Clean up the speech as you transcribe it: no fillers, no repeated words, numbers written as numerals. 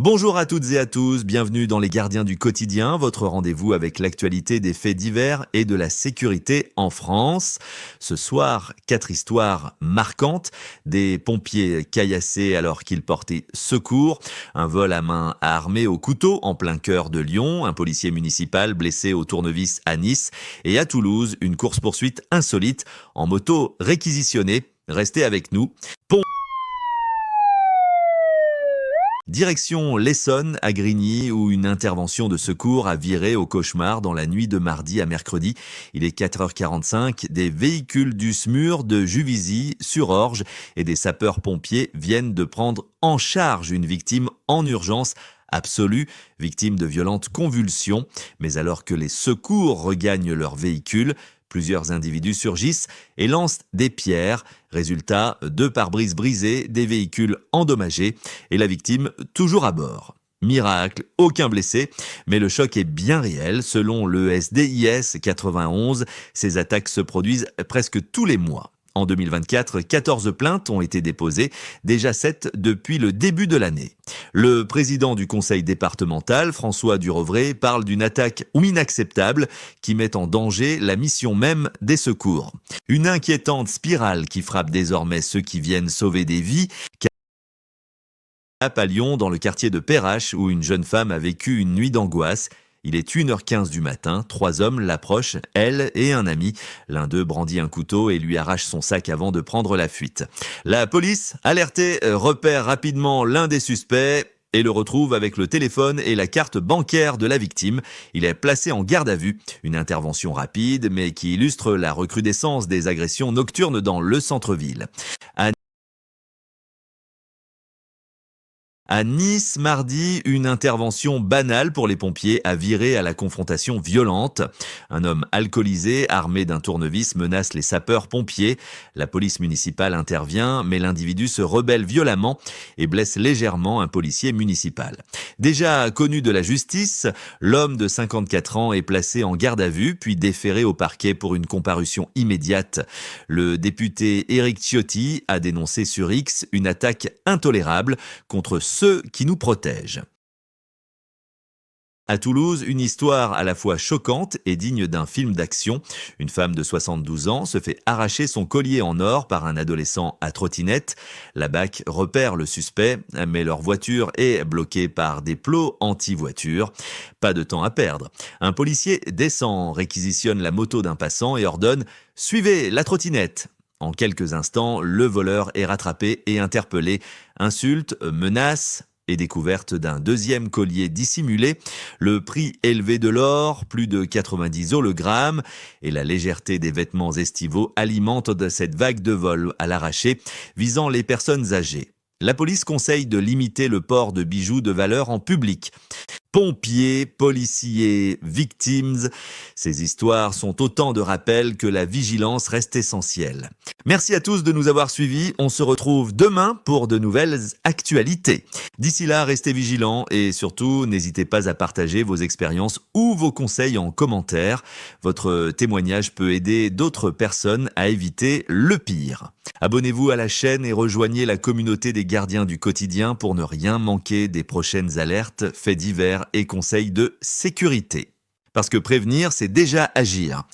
Bonjour à toutes et à tous, bienvenue dans Les Gardiens du quotidien, votre rendez-vous avec l'actualité des faits divers et de la sécurité en France. Ce soir, 4 histoires marquantes, des pompiers caillassés alors qu'ils portaient secours, un vol à main armée au couteau en plein cœur de Lyon, un policier municipal blessé au tournevis à Nice et à Toulouse, une course-poursuite insolite en moto réquisitionnée. Restez avec nous. Direction l'Essonne, à Grigny, où une intervention de secours a viré au cauchemar dans la nuit de mardi à mercredi. Il est 4h45, des véhicules du SMUR de Juvisy, sur Orge, et des sapeurs-pompiers viennent de prendre en charge une victime en urgence absolue, victime de violentes convulsions. Mais alors que les secours regagnent leur véhicule, plusieurs individus surgissent et lancent des pierres. Résultat, 2 pare-brises brisés, des véhicules endommagés et la victime toujours à bord. Miracle, aucun blessé, mais le choc est bien réel. Selon le SDIS 91, ces attaques se produisent presque tous les mois. En 2024, 14 plaintes ont été déposées, déjà 7 depuis le début de l'année. Le président du conseil départemental, François Durovray, parle d'une attaque inacceptable qui met en danger la mission même des secours. Une inquiétante spirale qui frappe désormais ceux qui viennent sauver des vies. À Lyon, dans le quartier de Perrache, où une jeune femme a vécu une nuit d'angoisse. Il est 1h15 du matin, 3 hommes l'approchent, elle et un ami. L'un d'eux brandit un couteau et lui arrache son sac avant de prendre la fuite. La police, alertée, repère rapidement l'un des suspects et le retrouve avec le téléphone et la carte bancaire de la victime. Il est placé en garde à vue. Une intervention rapide, mais qui illustre la recrudescence des agressions nocturnes dans le centre-ville. À Nice, mardi, une intervention banale pour les pompiers a viré à la confrontation violente. Un homme alcoolisé, armé d'un tournevis, menace les sapeurs-pompiers. La police municipale intervient, mais l'individu se rebelle violemment et blesse légèrement un policier municipal. Déjà connu de la justice, l'homme de 54 ans est placé en garde à vue, puis déféré au parquet pour une comparution immédiate. Le député Éric Ciotti a dénoncé sur X une attaque intolérable contre ceux qui nous protègent. À Toulouse, une histoire à la fois choquante et digne d'un film d'action. Une femme de 72 ans se fait arracher son collier en or par un adolescent à trottinette. La BAC repère le suspect, mais leur voiture est bloquée par des plots anti-voiture. Pas de temps à perdre. Un policier descend, réquisitionne la moto d'un passant et ordonne « Suivez la trottinette ». En quelques instants, le voleur est rattrapé et interpellé. Insultes, menaces et découverte d'un deuxième collier dissimulé. Le prix élevé de l'or, plus de 90 € le gramme, et la légèreté des vêtements estivaux alimentent cette vague de vols à l'arraché, visant les personnes âgées. La police conseille de limiter le port de bijoux de valeur en public. Pompiers, policiers, victimes, ces histoires sont autant de rappels que la vigilance reste essentielle. Merci à tous de nous avoir suivis, on se retrouve demain pour de nouvelles actualités. D'ici là, restez vigilants et surtout, n'hésitez pas à partager vos expériences ou vos conseils en commentaire. Votre témoignage peut aider d'autres personnes à éviter le pire. Abonnez-vous à la chaîne et rejoignez la communauté des gardiens du quotidien pour ne rien manquer des prochaines alertes, faits divers et conseils de sécurité. Parce que prévenir, c'est déjà agir.